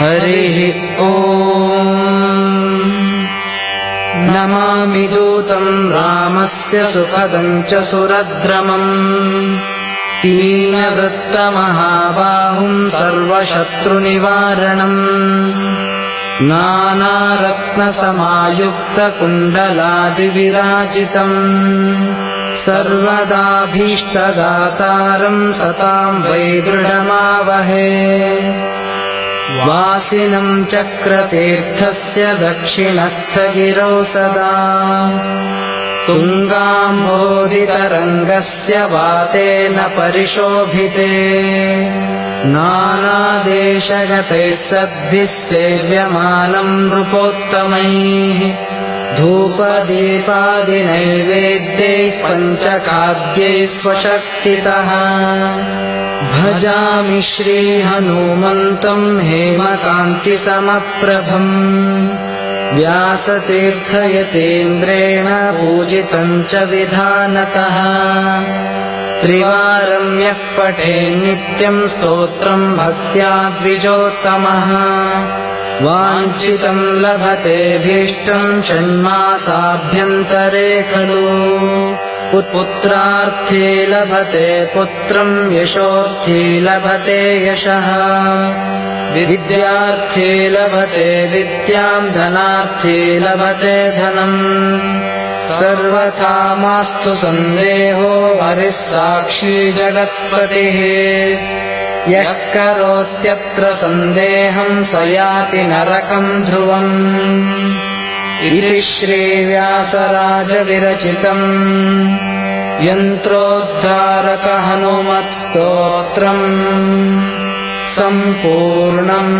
हरिः ॐ। नमामि दूतं रामस्य सुखदं च सुरद्रमम् पीनवृत्तमहाबाहुं सर्वशत्रुनिवारणम् नानारत्नसमायुक्तकुण्डलादिविराजितम् सर्वदाभीष्टदातारं सतां वै दृढमावहे वासिनं चक्रतीर्थस्य दक्षिणस्थगिरौ सदा तुङ्गाम्भोधितरङ्गस्य वातेन परिशोभिते नानादेशगतैः सद्भिः सेव्यमानं नृपोत्तमैः धूपदीपादिनैवेद्यैः पञ्चखाद्यैः स्वशक्तितः भजामि श्रीहनुमन्तं हेमकान्तिसमप्रभम् व्यासतीर्थयतीन्द्रेण पूजितं च विधानतः त्रिवारं यः पठेन्नित्यं स्तोत्रं भक्त्या द्विजोत्तमः वाञ्छितं लभतेऽभीष्टं षण्मासाभ्यन्तरे खलु पुत्रार्थी लभते पुत्रं यशोर्थी लभते यशः विद्यार्थी लभते विद्यां धनार्थी लभते धनम् सर्वथा मास्तु सन्देहो हरिः साक्षी जगत्पतिः यः करोत्यत्र सन्देहं स याति नरकं ध्रुवम् इति श्रीव्यासराजविरचितम् यन्त्रोद्धारक हनुमत्स्तोत्रम् सम्पूर्णम्।